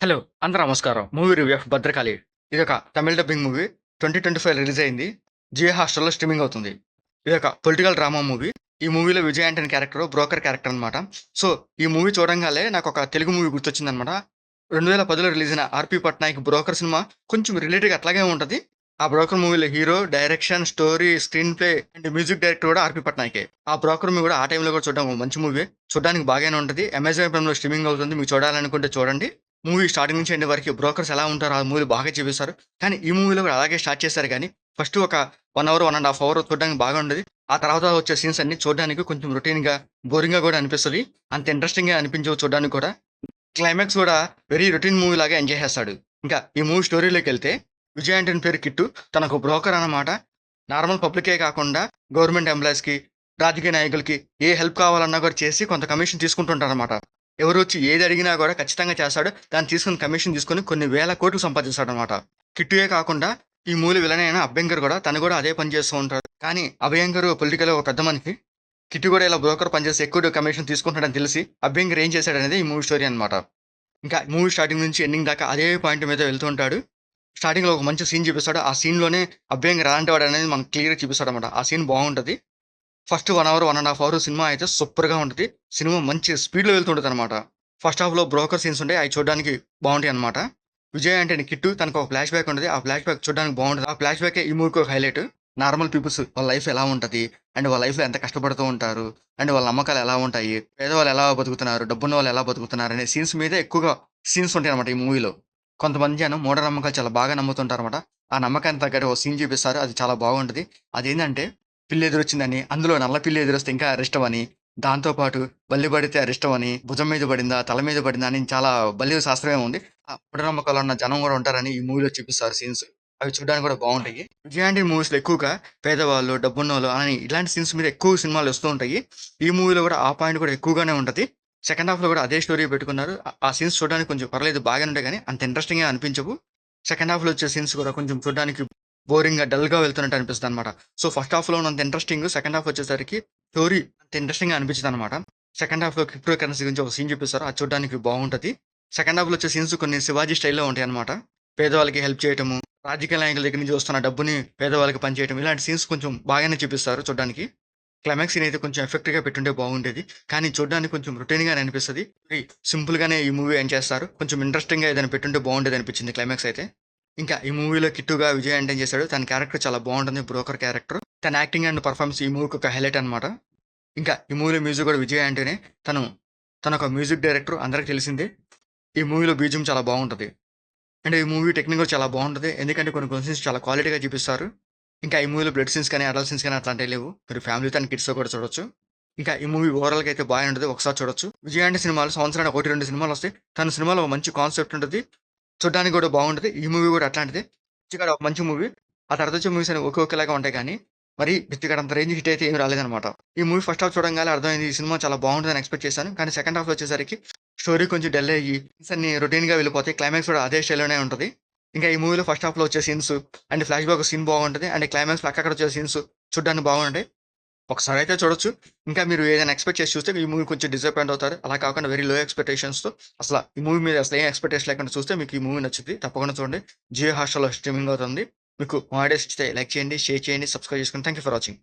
Hello! అందరూ నమస్కారం. Movie review of 'Bhadrakali'. ఇదొక తమిళ్ డబ్బింగ్ మూవీ. 2025 రిలీజ్ అయింది. జియో హాట్‌స్టార్‌లో స్ట్రీమింగ్ అవుతుంది. ఇదొక పొలిటికల్ డ్రామా మూవీ. ఈ మూవీలో Vijay Antony character broker character అనమాట. సో, ఈ మూవీ చూడంగానే నాకొక తెలుగు మూవీ గుర్తొచ్చిందనమాట. 2010లో రిలీజ్ అయిన 'ఆర్‌పీ పట్నాయక్' 'బ్రోకర్' సినిమా కొంచెం రిలేటెడ్‌గా అట్లాగే ఉంటది. ఆ 'బ్రోకర్' మూవీలో hero, direction, story, screen play and music director కూడా 'ఆర్‌పీ పట్నాయకే'. ఆ 'బ్రోకర్' మూవీ కూడా ఆ టైంలో కూడా చూడడం ఒక మంచి మూవీ. చూడడానికి బాగానే ఉంటది. అమెజాన్ ప్రైమ్‌లో స్ట్రీమింగ్ అవుతుంది. మీకు చూడాలనుకుంటే చూడండి. మూవీ స్టార్టింగ్ నుంచి ఎండ్ వరకు బ్రోకర్స్ ఎలా ఉంటారో ఆ మూవీలో బాగా చూపిస్తారు. కానీ ఈ మూవీలో కూడా అలాగే స్టార్ట్ చేశారు గానీ, ఫస్ట్ ఒక 1 అవర్, 1 ½ అవర్ చూడడానికి బాగా ఉండేది. ఆ తర్వాత వచ్చే సీన్స్ అన్నీ చూడడానికి కొంచెం రొటీన్‌గా, బోరింగ్‌గా కూడా అనిపిస్తది. అంత ఇంట్రెస్టింగ్‌గా అనిపించవు చూడడానికి కూడా. క్లైమాక్స్ కూడా వెరీ రొటీన్ మూవీ లాగా ఎంజాయ్ చేస్తాడు. ఇంకా ఈ మూవీ స్టోరీలోకెళ్తే విజయ్ ఆంటనీ పేరు కిట్టు. తనొక బ్రోకర్ అన్నమాట. నార్మల్ పబ్లికే కాకుండా గవర్నమెంట్ ఎంప్లాయీస్‌కి, రాజకీయ నాయకులకి ఏ హెల్ప్ కావాలన్నా కూడా చేసి కొంత కమిషన్ తీసుకుంటుంటాడనమాట. ఎవరొచ్చి ఏది అడిగినా కూడా ఖచ్చితంగా చేస్తాడు. దాన్ని తీసుకొని కమిషన్ తీసుకొని కొన్ని వేల కోట్లు సంపాదిస్తాడనమాట. కిట్టుయే కాకుండా ఈ మూవీ విలన్ అయిన అభ్యంకర్ కూడా తను కూడా అదే పని చేస్తూ ఉంటాడు. కానీ అభయంకర్ పొలిటికల్‌గా ఒక పెద్ద మనిషి. కిట్టు కూడా ఇలా బ్రోకర్ పనిచేసి ఎక్కువ కమిషన్ తీసుకుంటాడని తెలిసి అభ్యంకర్ ఏం చేశాడనేది ఈ మూవీ స్టోరీ అనమాట. ఇంకా మూవీ స్టార్టింగ్ నుంచి ఎండింగ్ దాకా అదే పాయింట్ మీద వెళ్తూ ఉంటాడు. స్టార్టింగ్‌లో ఒక మంచి సీన్ చూపిస్తాడు. ఆ సీన్‌లోనే అభ్యంకర్ ఎలాంటి వాడనేది మనకు క్లియర్‌గా చూపిస్తాడనమాట. ఆ సీన్ బాగుంటది. ఫస్ట్ 1 అవర్, 1 ½ అవర్ సినిమా అయితే సూపర్‌గా ఉంటది. సినిమా మంచి స్పీడ్‌లో వెళ్తుంటదనమాట. ఫస్ట్ హాఫ్‌లో బ్రోకర్ సీన్స్ ఉంటాయి. అయి చూడడానికి బావుంటాయనమాట. విజయ్ ఆంటనీ కిట్టు తనకొక ఫ్లాష్ బ్యాక్ ఉంటది. ఆ ఫ్లాష్ బ్యాక్ చూడడానికి బావుంటది. ఆ ఫ్లాష్ బ్యాకే ఈ మూవీకి ఒక హైలైట్. నార్మల్ పీపుల్స్ వాళ్ళ లైఫ్ ఎలా ఉంటది? అండ్ వాళ్ళ లైఫ్‌లో ఎంత కష్టపడుతూ ఉంటారు? అండ్ వాళ్ళ నమ్మకాలు ఎలా ఉంటాయి? పేదవాళ్ళు ఎలా బతుకుతున్నారు? డబ్బున్న వాళ్ళు ఎలా బతుకుతున్నారు? అనే సీన్స్ మీదే ఎక్కువగా సీన్స్ ఉంటాయనమాట ఈ మూవీలో. కొంతమంది జనం మూఢనమ్మకాలు చాలా బాగా నమ్ముతుంటారనమాట. ఆ నమ్మకానికి తగ్గట్టు ఓ సీన్ చూపిస్తారు. అది చాలా బాగుంటది. అదేందంటే పిల్లి ఎదురొచ్చిందని, అందులో నల్ల పిల్లి ఎదురొస్తే ఇంకా అరిష్టమని, దాంతో పాటు బల్లి పడితే అరిష్టమని, భుజం మీద పడిందా, తల మీద పడిందా అని చాలా బల్లి శాస్త్రమే ఉంది. ఆ మూఢనమ్మకాలున్న జనం గూడా ఉంటారని ఈ మూవీలో చూపిస్తారు సీన్స్. అవి చూడడానికి కూడా బావుంటాయి. విజయ్ ఆంటనీ మూవీస్‌లో ఎక్కువగా పేదవాళ్ళు, డబ్బున్నోళ్ళు అని ఇలాంటి సీన్స్ మీద ఎక్కువ సినిమాలు వస్తూ ఉంటాయి. ఈ మూవీలో కూడా ఆ పాయింట్ కూడా ఎక్కువగానే ఉంటది. సెకండ్ హాఫ్‌లో కూడా అదే స్టోరీ పెట్టుకున్నారు. ఆ సీన్స్ చూడడానికి కొంచెం పర్లేదు బాగానే ఉంటాయి గానీ, అంత ఇంట్రెస్టింగ్‌గా అనిపించవు. సెకండ్ హాఫ్‌లో వచ్చే సీన్స్ కూడా కొంచెం చూడడానికి బోరింగ్‌గా, డల్‌గా వెళ్తున్నట్టు అనిపిస్తదనమాట. సో, ఫస్ట్ హాఫ్‌లో ఉన్నంత ఇంట్రెస్టింగ్ సెకండ్ హాఫ్ వచ్చేసరికి స్టోరీ అంత ఇంట్రెస్టింగ్‌గా అనిపించదనమాట. సెకండ్ హాఫ్‌లో క్రిప్టో కరెన్సీ గురించి ఒక సీన్ చూపిస్తారు. అది చూడడానికి బావుంటది. సెకండ్ హాఫ్‌లో వచ్చే సీన్స్ కొన్ని 'శివాజీ' స్టైల్‌లో ఉంటాయన్నమాట. పేదవాళ్ళకి హెల్ప్ చేయటము, రాజకీయ నాయకుల దగ్గర నుంచి వస్తున్న డబ్బుని పేదవాళ్ళకి పంచేయటం, ఇలాంటి సీన్స్ కొంచెం బాగానే చూపిస్తారు చూడ్డానికి. క్లైమాక్స్ సీన్ అయితే కొంచెం ఎఫెక్ట్‌గా పెట్టుంటే బాగుండేది. కానీ చూడ్డానికి కొంచెం రొటీన్‌గానే అనిపిస్తది. సింపుల్‌గానే ఈ మూవీ ఎండ్ చేస్తారు. కొంచెం ఇంట్రెస్టింగ్‌గా ఏదైనా పెట్టుంటే బాగుండేదనిపించింది క్లైమాక్స్ అయితే. ఇంకా ఈ మూవీలో కిట్టుగా విజయ్ ఆంటనీ చేశాడు. తన క్యారెక్టర్ చాలా బావుంటుంది. Broker character. తన యాక్టింగ్ అండ్ పెర్ఫార్మన్స్ ఈ మూవీకి ఒక హైలైట్ అనమాట. ఇంకా ఈ మూవీలో మ్యూజిక్ కూడా విజయ్ ఆంటోనే. తను తనొక మ్యూజిక్ డైరెక్టర్ అందరికి తెలిసిందే. ఈ మూవీలో బీజీఎం చాలా బావుంటది. అండ్ ఈ మూవీ టెక్నిక్ కూడా చాలా బావుంటది. ఎందుకంటే కొన్ని కొన్ని సీన్స్ చాలా క్వాలిటీగా చూపిస్తారు. ఇంకా ఈ మూవీలో బ్లడ్ సీన్స్ కానీ, అడల్ట్ సీన్స్ కానీ అట్లాంటివి లేవు. మీరు ఫ్యామిలీతో అండ్ కిడ్స్‌తో కూడా చూడొచ్చు. ఇంకా ఈ మూవీ ఓవరాల్‌గా అయితే బానే ఉంటది. ఒకసారి చూడొచ్చు. విజయ్ ఆంటనీ సినిమాలు సంవత్సరానికి 1, 2 సినిమాలొస్తాయి. తన సినిమాలో ఒక మంచి కాన్సెప్ట్ ఉంటది. చూడ్డానికి కూడా బాగుంటది. ఈ మూవీ కూడా అట్లాంటిదే. 'పిచ్చిగాడు' ఒక మంచి మూవీ. ఆ తర్వాత వచ్చే మూవీస్ అన్ని ఒకేలాగా ఉంటాయి కానీ, మరి 'పిచ్చిగాడు' అంత రేంజ్ హిట్ అయితే ఏమి రాలేదనమాట. ఈ మూవీ ఫస్ట్ హాఫ్ చూడంగానే అర్థమైంది ఈ సినిమా చాలా బాగుంటదని ఎక్స్‌పెక్ట్ చేశాను. కానీ సెకండ్ హాఫ్‌లో వచ్చేసరికి స్టోరీ కొంచెం డల్ అయ్యి సీన్స్ అన్ని రొటీన్‌గా వెళ్ళిపోతాయి. క్లైమాక్స్ కూడా అదే స్టైల్‌లోనే ఉంటది. ఇంకా ఈ మూవీలో ఫస్ట్ హాఫ్‌లో వచ్చే scenes and flashback scene బాగుంటది. అండ్ క్లైమాక్స్‌లో అక్కడక్కడ వచ్చే సీన్స్ చూడ్డానికి బాగుంటాయి. ఒకసారైతే చూడొచ్చు. ఇంకా మీరు ఏదైనా ఎక్స్‌పెక్ట్ చేసి చూస్తే ఈ మూవీ కొంచెం డిసప్పాయింట్ అవుతారు. అలా కాకుండా వెరీ లో ఎక్స్‌పెక్టేషన్స్‌తో అసల ఈ మూవీ మీద అసలు ఏం ఎక్స్‌పెక్టేషన్ లేకుండా చూస్తే మీకు ఈ మూవీ నచ్చుద్ది. తప్పకుండా చూడండి. జియో హాట్‌స్టార్‌లో స్ట్రీమింగ్ అవుతుంది. మీకు మా వీడియోస్ నచ్చితే లైక్ చేయండి, షేర్ చేయండి, సబ్స్క్రైబ్ చేసుకోండి. Thank you for watching.